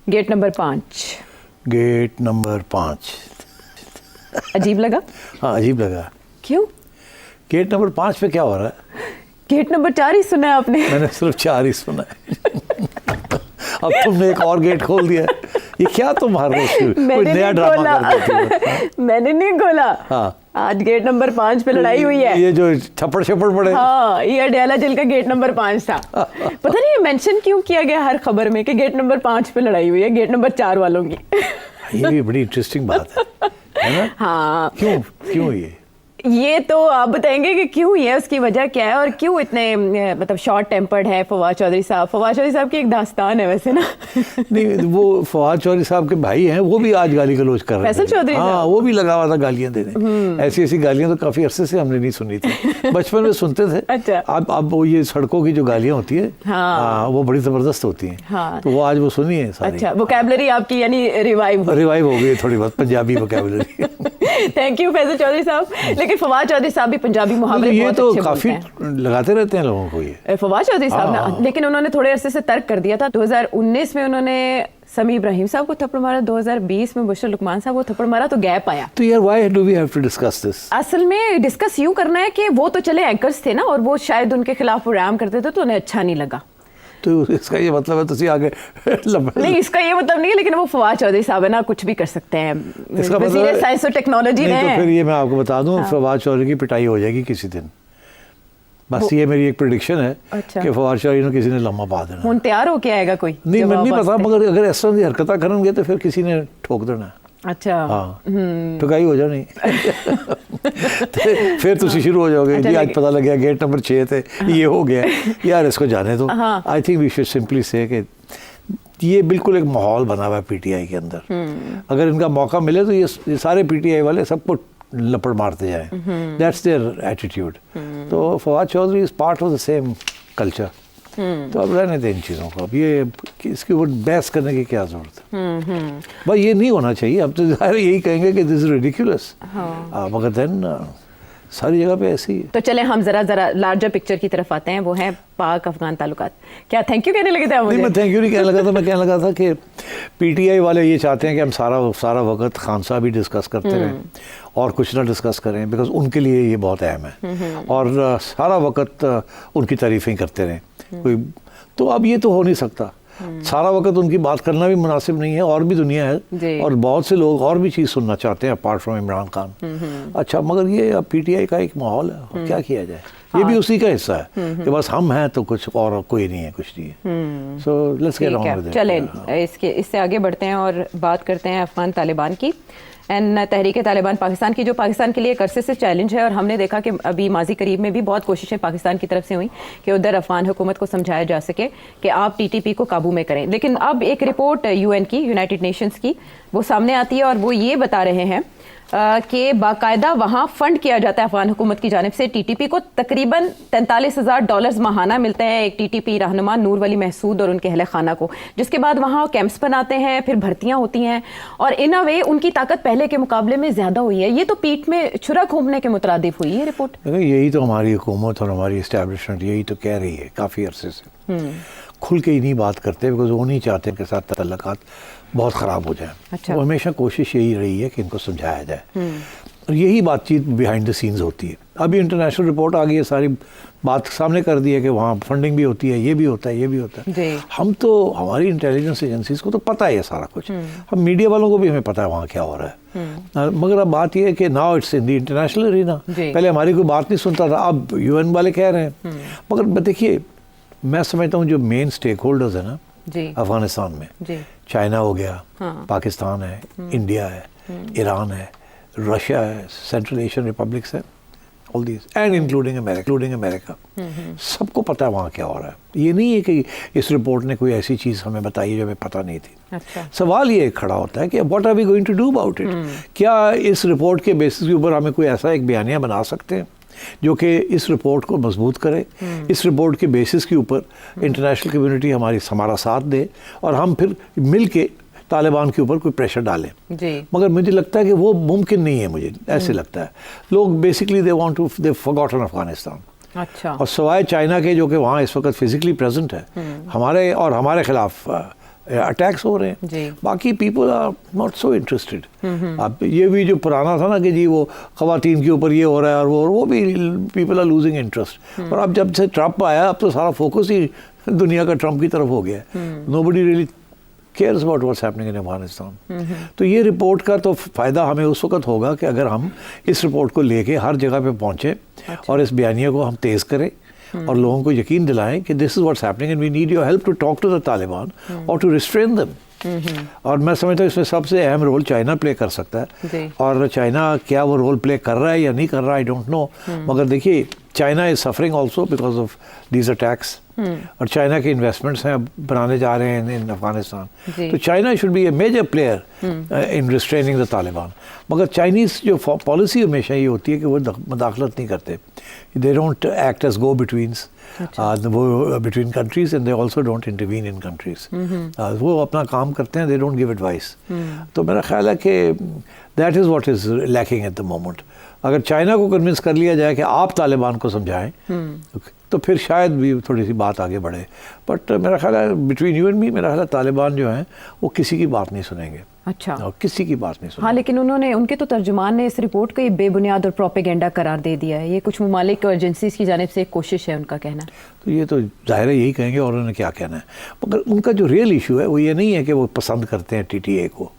Gate number 5। Gate number 5 अजीब लगा? हाँ अजीब लगा। क्यों? गेट नंबर 5 पे क्या हो रहा है? गेट नंबर 4 ही सुना है आपने? मैंने सिर्फ 4 ही सुना है। अब तुमने एक और गेट खोल दिया है। ये क्या तुम हर रोज कोई नया ड्रामा कर देती हो? मैंने नहीं खोला। हाँ आज गेट नंबर 5 पे लड़ाई हुई है। ये जो छप्पड़ छप्पड़ पड़े। हाँ, ये अडयाला जेल का गेट नंबर 5 था। पता नहीं ये मेंशन क्यों किया गया हर खबर में कि गेट नंबर 5 पे लड़ाई हुई है गेट नंबर 4 वालों की। ये भी बड़ी इंटरेस्टिंग बात है ना? हाँ। क्यों क्यों ये तो आप बताएंगे कि क्यों ये, उसकी वजह क्या है और क्यों इतने मतलब शॉर्ट टेम्पर्ड है फवाद चौधरी साहब? फवाद चौधरी साहब की एक दास्तान है वैसे ना। नहीं, वो फवाद चौधरी साहब के भाई हैं, वो भी आज गाली गलौज कर रहे थे। फैसल चौधरी हाँ, वो भी लगा हुआ था गालियां देने। ऐसी ऐसी गालियां तो काफी अरसे से हमने नहीं सुनी थी, बचपन में सुनते थे। अच्छा। अब वो ये सड़कों की जो गालियां होती है, हाँ, वो बड़ी जबरदस्त होती हैं। हाँ। तो वो आज वो सुनी है सारी। अच्छा, वोकैबुलरी आपकी यानी रिवाइव हो गई थोड़ी बहुत Punjabi vocabulary. Thank you Faisal Chaudhry साहब। लेकिन फवाद चौधरी साहब भी पंजाबी मुहावरे ये बहुत तो अच्छे काफी बोलते हैं। लगाते रहते हैं लोगों को ये फवाद चौधरी साहब ना, लेकिन उन्होंने थोड़े अरसे से तर्क कर दिया था। 2019 में उन्होंने समी इब्राहिम साहब को थप्पड़ मारा, 2020 में बुशरा लुकमान साहब को थप्पड़ मारा, तो गैप आया। तो यार why do we have to discuss this? असल में डिस्कस यूं करना है कि वो तो चले एंकर्स थे ना, और वो शायद उनके खिलाफ प्रोग्राम करते थे तो उन्हें अच्छा नहीं लगा। तो इसका ये मतलब है तुसी आगे नहीं, इसका ये मतलब नहीं है, लेकिन वो फवाद चौधरी साहब है ना, कुछ भी कर सकते हैं। इसका मतलब वज़ीर साइंस और टेक्नोलॉजी नहीं, रहे हैं। तो फिर ये मैं आपको बता दूं, फवाद चौधरी की पिटाई हो जाएगी किसी दिन। बस ये मेरी एक प्रेडिक्शन है। अच्छा। कि फवाद चौधरी ने किसी ने लम्हा पा देना। हुन तैयार होके आएगा कोई? नहीं, मैं नहीं पता, मगर अगर इस तरह की हरकतें करेंगे तो फिर किसी ने ठोक देना। अच्छा। हाँ, ठुकाई हो जानी। तो फिर तुसी शुरू हो जाओगे जी, आज पता लग गया गेट नंबर 6 थे, ये हो गया यार, इसको जाने दो। I think we should simply say कि ये बिल्कुल एक माहौल बना हुआ है पीटीआई के अंदर। अगर इनका मौका मिले तो ये सारे पीटीआई वाले सबको लपड़ मारते जाएं। That's their attitude. तो Fawad Chaudhry is part of the same culture. तो अब रहने दें इन चीज़ों को। अब ये इसके ऊपर बहस करने की क्या जरूरत है? भाई ये नहीं होना चाहिए। अब तो ज़ाहिर यही कहेंगे कि दिस इज रिडिकुलस। मगर देन सारी जगह पे ऐसी है। तो चले हम जरा लार्जर पिक्चर की तरफ आते हैं, वो है पाक अफगान ताल्लुकात। क्या थैंक यू कहने लगे थे आप मुझे? नहीं, मैं थैंक यू नहीं कहने लगा था। मैं कहने लगा था कि पीटीआई वाले ये चाहते हैं कि हम सारा वक्त खान साहब ही डिस्कस करते रहें और कुछ ना डिस्कस करें, बिकॉज उनके लिए ये बहुत अहम है। और सारा वक्त उनकी तारीफ़ें करते रहें कोई। तो अब ये तो हो नहीं सकता। सारा वक्त उनकी बात करना भी मुनासिब नहीं है। और भी दुनिया है और बहुत से लोग और भी चीज़ सुनना चाहते हैं अपार्ट फ्रॉम इमरान खान। अच्छा, मगर ये अब पीटीआई का एक माहौल है, क्या किया जाए? ये भी उसी का हिस्सा है कि बस हम हैं तो कुछ और कोई नहीं है, कुछ नहीं है। So let's get on with it. चलें इससे आगे बढ़ते हैं और बात करते हैं अफगान तालिबान की एंड तहरीक तालिबान पाकिस्तान की, जो पाकिस्तान के लिए एक अरसे से चैलेंज है। और हमने देखा कि अभी माजी करीब में भी बहुत कोशिशें पाकिस्तान की तरफ से हुई कि उधर अफगान हुकूमत को समझाया जा सके कि आप टीटीपी को काबू में करें। लेकिन अब एक रिपोर्ट यूएन की, यूनाइटेड नेशंस की, वो सामने आती है और वो ये बता रहे हैं कि बाकायदा वहाँ फंड किया जाता है अफगान हुकूमत की जानिब से। टीटीपी को तकरीबन $43,000 माहाना मिलते हैं, एक टीटीपी रहनुमा नूर वली महसूद और उनके अहले खाना को, जिसके बाद वहाँ कैंप्स बनाते हैं, फिर भर्तियाँ होती हैं और इन अ वे उनकी ताकत पहले के मुकाबले में ज़्यादा हुई है। ये तो पीठ में छुरा घूमने के मुतरादिफ हुई है रिपोर्ट। यही तो हमारी हुकूमत और हमारी इस्टेब्लिशमेंट यही तो कह रही है काफ़ी अरसे से। खुल के ही नहीं बात करते, बिकॉज वो नहीं चाहते कि साथ तल्लुकात बहुत ख़राब हो जाए। अच्छा। वो हमेशा कोशिश यही रही है कि इनको समझाया जाए और यही बातचीत बिहाइंड द सीन्स होती है। अभी इंटरनेशनल रिपोर्ट आ गई है, सारी बात सामने कर दी है कि वहाँ फंडिंग भी होती है, ये भी होता है, ये भी होता है। हम तो, हमारी इंटेलिजेंस एजेंसीज को तो पता है सारा कुछ। हम मीडिया वालों को भी हमें पता है वहाँ क्या हो रहा है। मगर अब बात यह है कि now it's in the international arena. पहले हमारी कोई बात नहीं सुनता था, अब यूएन वाले कह रहे हैं। मगर देखिए, मैं समझता हूँ जो मेन स्टेक होल्डर्स है ना अफगानिस्तान में, चाइना हो गया, पाकिस्तान है, इंडिया है, ईरान है, रशिया है, सेंट्रल एशियन रिपब्लिक्स है, all these and including America, सबको पता है वहाँ क्या हो रहा है। ये नहीं है कि इस रिपोर्ट ने कोई ऐसी चीज़ हमें बताई है जो हमें पता नहीं थी। अच्छा। सवाल ये खड़ा होता है कि what are we going to do about it? क्या इस रिपोर्ट के बेसिस के ऊपर हमें कोई ऐसा एक बयानिया बना सकते हैं जो कि इस रिपोर्ट को मजबूत करे? इस रिपोर्ट के बेसिस के ऊपर इंटरनेशनल कम्युनिटी हमारा साथ दे और हम फिर मिल के तालिबान के ऊपर कोई प्रेशर डालें। मगर मुझे लगता है कि वो मुमकिन नहीं है। मुझे ऐसे लगता है लोग बेसिकली दे फॉरगॉटन अफगानिस्तान। अच्छा। और सवाए चाइना के, जो कि वहाँ इस वक्त फिजिकली प्रेजेंट है, हमारे खिलाफ अटैक्स हो रहे जी। हैं, बाकी people are not so interested. अब ये भी जो पुराना था ना कि जी वो ख़वातीन के ऊपर ये हो रहा है और वो भी पीपल आर लूजिंग इंटरेस्ट। और अब जब से ट्रम्प आया अब तो सारा फोकस ही दुनिया का ट्रम्प की तरफ हो गया है। Nobody really cares about what's happening in Afghanistan. तो ये रिपोर्ट का तो फ़ायदा हमें उस वक्त होगा कि अगर हम इस रिपोर्ट को लेके हर जगह पे पहुँचें और इस बयानिया को हम तेज़ करें और लोगों को यकीन दिलाएं कि this is what's happening and we need your help to talk to the Taliban और टू रिस्ट्रेन देम। और मैं समझता हूँ इसमें सबसे अहम रोल चाइना प्ले कर सकता है। और चाइना क्या वो रोल प्ले कर रहा है या नहीं कर रहा है आई डोंट नो, मगर देखिए China is suffering also because of these attacks. और चाइना के इन्वेस्टमेंट्स हैं बनाने जा रहे हैं इन अफगानिस्तान, तो China should be a major player in restraining the Taliban. मगर चाइनीज़ जो पॉलिसी हमेशा ये होती है कि वो मदाखलत नहीं करते, they don't act as go betweens between countries and they also don't intervene in countries. वो अपना काम करते हैं, दे डोंट गिव एडवाइस। तो मेरा ख्याल है कि that is what is lacking at the moment. अगर चाइना को कन्विंस कर लिया जाए कि आप तालिबान को समझाएं तो फिर शायद भी थोड़ी सी बात आगे बढ़े। बट मेरा ख्याल है बिटवीन यू एंड मी, मेरा ख्याल है तालिबान जो हैं वो किसी की बात नहीं सुनेंगे। अच्छा, किसी की बात नहीं सुनेंगे। हाँ, लेकिन उनके तो तर्जुमान ने इस रिपोर्ट को ये बेबुनियाद और प्रोपेगेंडा करार दे दिया है। ये कुछ ममालिक और एजेंसीज की जानिब से एक कोशिश है उनका कहना। तो ये तो जाहिर है यही कहेंगे और उन्होंने क्या कहना है। मगर उनका जो रियल इशू है वो ये नहीं है कि वो पसंद करते हैं TTA को।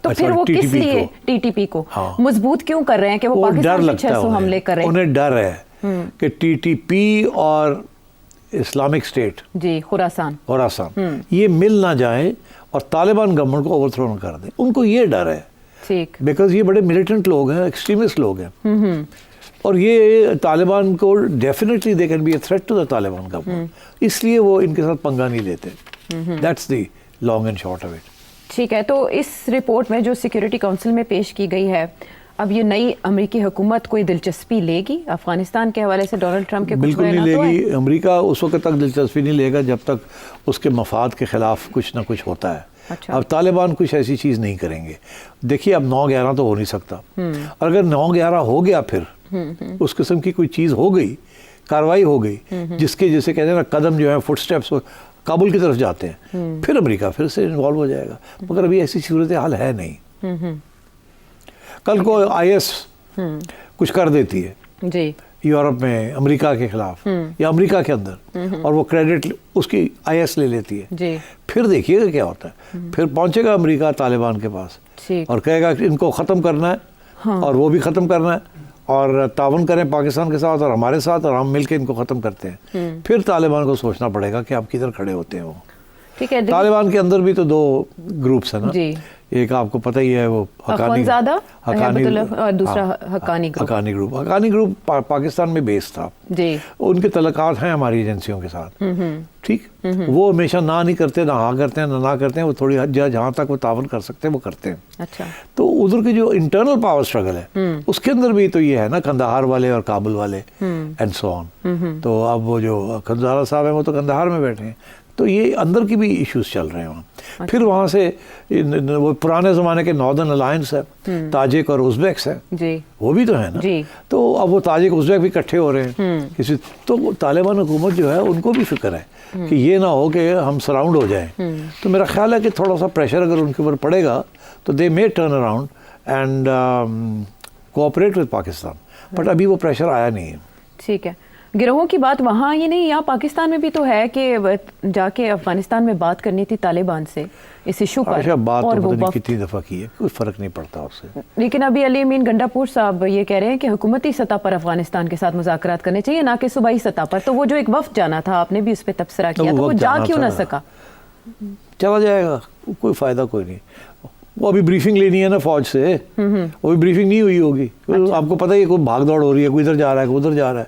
तो फिर वो किस लिए TTP को मजबूत क्यों कर रहे हैं कि वो पाकिस्तान पे 600 हमले कर रहे हैं? उन्हें डर है कि TTP और इस्लामिक स्टेट जी खुरासान ये मिल ना जाए और तालिबान गवर्नमेंट को ओवरथ्रो न कर दे। उनको ये डर है, ठीक, बिकॉज ये बड़े मिलिटेंट लोग हैं, एक्सट्रीमिस्ट लोग हैं। और ये तालिबान को definitely they can be a threat to the Taliban government, इसलिए वो इनके साथ पंगा नहीं लेते। That's the long and short of it. ठीक है, तो इस रिपोर्ट में जो सिक्योरिटी काउंसिल में पेश की गई है, अब ये नई अमेरिकी हुकूमत कोई दिलचस्पी लेगी अफगानिस्तान के हवाले से? डोनाल्ड ट्रंप के बिल्कुल नहीं लेगी। अमेरिका उस वक्त तक दिलचस्पी नहीं लेगा जब तक उसके मफाद के खिलाफ कुछ ना कुछ होता है। अच्छा। अब तालिबान कुछ ऐसी चीज़ नहीं करेंगे। देखिए अब 9/11 तो हो नहीं सकता, और अगर 9/11 हो गया फिर उस किस्म की कोई चीज़ हो गई, कार्रवाई हो गई जिसके जैसे कहते हैं ना कदम जो है फुटस्टेप्स काबुल की तरफ जाते हैं, फिर अमेरिका फिर से इन्वॉल्व हो जाएगा। मगर अभी ऐसी सूरत हाल है नहीं। कल को IS कुछ कर देती है जी यूरोप में अमेरिका के खिलाफ या अमेरिका के अंदर, और वो क्रेडिट उसकी IS ले लेती है जी, फिर देखिएगा क्या होता है। फिर पहुंचेगा अमेरिका तालिबान के पास और कहेगा कि इनको ख़त्म करना है। हाँ। और वो भी ख़त्म करना है और तावन करें पाकिस्तान के साथ और हमारे साथ, और हम मिलकर इनको ख़त्म करते हैं। फिर तालिबान को सोचना पड़ेगा कि आप किधर खड़े होते हैं वो। ठीक है, तालिबान के अंदर भी तो 2 ग्रुप्स हैं ना जी। एक आपको पता ही है वो हकानी और दूसरा हकानी ग्रुप। हकानी ग्रुप पाकिस्तान में बेस्ड था जी। उनके तलकात हैं हमारी एजेंसियों के साथ, ठीक। वो हमेशा ना नहीं करते, ना हाँ करते हैं, ना करते हैं। वो थोड़ी हद जहाँ तक वो तावन कर सकते हैं वो करते हैं। अच्छा, तो उधर की जो इंटरनल पावर स्ट्रगल है उसके अंदर भी तो ये है ना, कंदहार वाले और काबुल वाले एंड सो ऑन। तो अब वो जो खंजारा साहब है वो तो कंदहार में बैठे हैं, तो ये अंदर की भी इश्यूज चल रहे हैं वहाँ। अच्छा। फिर वहाँ से वो पुराने ज़माने के नॉर्दर्न अलायंस है, ताजिक और उज़्बेक्स है जी, वो भी तो है ना जी। तो अब वो ताजिक उज़्बेक भी इकट्ठे हो रहे हैं किसी, तो तालिबान हुकूमत जो है उनको भी फिक्र है कि ये ना हो कि हम सराउंड हो जाएं। तो मेरा ख्याल है कि थोड़ा सा प्रेशर अगर उनके ऊपर पड़ेगा तो they may turn around and cooperate with Pakistan, but अभी वो प्रेशर आया नहीं है। ठीक है, गिरोहों की बात वहाँ ही नहीं, यहाँ पाकिस्तान में भी तो है कि जाके अफगानिस्तान में बात करनी थी तालिबान से इस इशू पर। अच्छा, बात और तो पता नहीं कितनी दफ़ा की है, कोई फ़र्क नहीं पड़ता उससे। लेकिन अभी अली अमीन गंडापुर साहब ये कह रहे हैं कि हुकूमती सतह पर अफगानिस्तान के साथ मुज़ाकरात करने चाहिए, ना कि सूबाई सतह पर। तो वो जो एक वफ्द जाना था, आपने भी उस पर तबसरा किया, तो वो जा क्यों ना सका? चला जाएगा, कोई फ़ायदा कोई नहीं। वो अभी ब्रीफिंग लेनी है ना फौज से, वो भी ब्रीफिंग नहीं हुई होगी। अच्छा। आपको पता ही कोई भाग दौड़ हो रही है, कोई इधर जा रहा है, कोई उधर जा रहा है।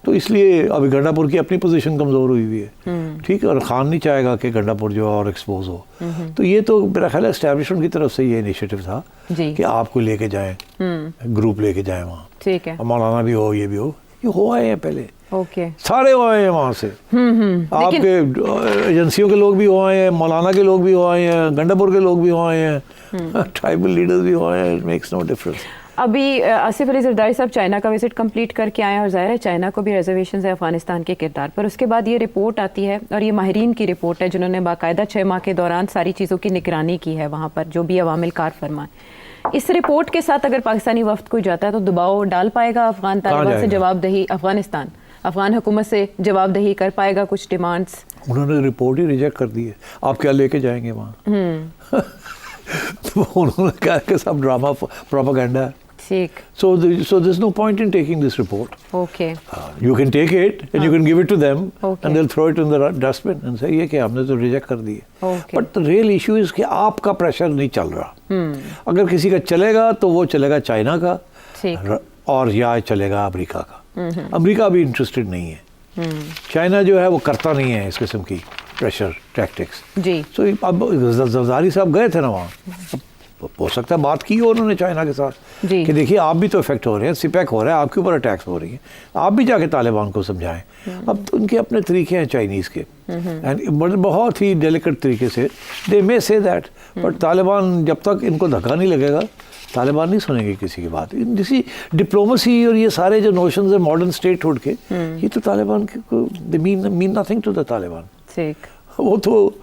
तो इसलिए अभी गंडापुर की अपनी पोजीशन कमज़ोर हुई हुई है, ठीक है। और खान नहीं चाहेगा कि गंडापुर जो और एक्सपोज हो। तो ये तो मेरा ख्याल है एस्टैब्लिशमेंट की तरफ से ये इनिशिएटिव था कि आपको लेके जाएं, ग्रुप लेके जाएं वहाँ, ठीक है। मौलाना भी हो, ये भी हो, ये हो आए हैं पहले, ओके, सारे हो आए हैं वहाँ से। आपके एजेंसियों के लोग भी हो आए हैं, मौलाना के लोग भी हो आए हैं, गंडापुर के लोग भी हो आए हैं, ट्राइबल लीडर्स भी हो आए हैं, इट मेक्स नो डिफरेंस। अभी आसिफ अली जरदारी साहब चाइना का विजिट कंप्लीट करके आए हैं और जाहिर है चाइना को भी रिजर्वेशन है अफगानिस्तान के किरदार पर। उसके बाद ये रिपोर्ट आती है और ये माहिरीन की रिपोर्ट है जिन्होंने बाकायदा 6 माह के दौरान सारी चीज़ों की निगरानी की है वहाँ पर, जो भी अवामिल कार फरमाएं। इस रिपोर्ट के साथ अगर पाकिस्तानी वफ्द कोई जाता है तो दबाव डाल पाएगा अफगान तालिबान से जवाबदेही, अफगानिस्तान अफगान हुकूमत से जवाबदेही कर पाएगा कुछ डिमांड्स? उन्होंने रिपोर्ट ही रिजेक्ट कर दी है, आप क्या लेके जाएंगे वहाँ? तो उन्होंने कहा कि सब ड्रामा प्रोपेगेंडा है। ठीक। So there's no point in taking this report. Okay. You can take it and you can give it to them Okay. and they'll throw it in the dustbin and say ये कि हमने तो reject कर दी है। Okay. But the real issue is कि आपका pressure नहीं चल रहा। अगर किसी का चलेगा तो वो चलेगा चाइना का ठीक। और या चलेगा अमेरिका का। अमेरिका भी इंटरेस्टेड नहीं है। चाइना जो है वो करता नहीं है इस किस्म की प्रेशर टैक्टिक्स। जी। सो अब जरदारी साहब गए थे ना वहाँ, हो सकता है बात की हो उन्होंने चाइना के साथ जी। कि देखिए आप भी तो इफेक्ट हो रहे हैं, सिपैक हो रहा है, आपके ऊपर अटैक्स हो रही हैं, आप भी जाके तालिबान को समझाएं। अब तो उनके अपने तरीके हैं चाइनीज़ के एंड बहुत ही डेलिकेट तरीके से दे मे से दैट, बट तालिबान जब तक इनको धक्का नहीं लगेगा तालिबान नहीं सुनेंगे किसी की बात। जैसी डिप्लोमेसी और ये सारे जो नोशंस है मॉडर्न स्टेटहुड के, ये तो तालिबान के they mean nothing to the Taliban. ठीक। वो तो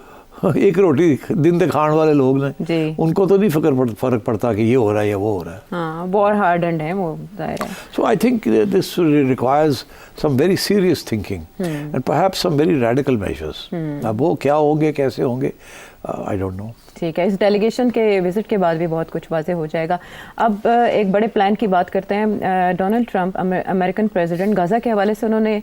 एक रोटी दिन दिखाने वाले लोग ने, उनको तो नहीं फर्क पड़ता कि ये हो रहा है या वो हो रहा है। हाँ, बहुत हार्ड एंड है वो, जाहिर है। So I think this requires some very serious thinking and perhaps some very radical measures. अब वो क्या होंगे, कैसे होंगे, I don't know. ठीक है, इस डेलीगेशन के विजिट के बाद भी बहुत कुछ वाज़ेह हो जाएगा। अब एक बड़े प्लान की बात करते हैं। Donald Trump American president, Gaza के हवाले से उन्होंने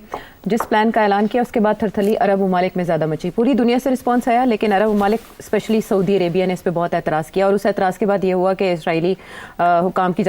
जिस प्लान का ऐलान किया उसके बाद थरथली अरब ममालिक में ज़्यादा मची। पूरी दुनिया से रिस्पॉन्स आया लेकिन अरब ममालिक स्पेशली सऊदी अरेबिया ने इस पर बहुत एतराज़ किया और उस एतराज़ के बाद ये हुआ कि इसराइली हुकाम की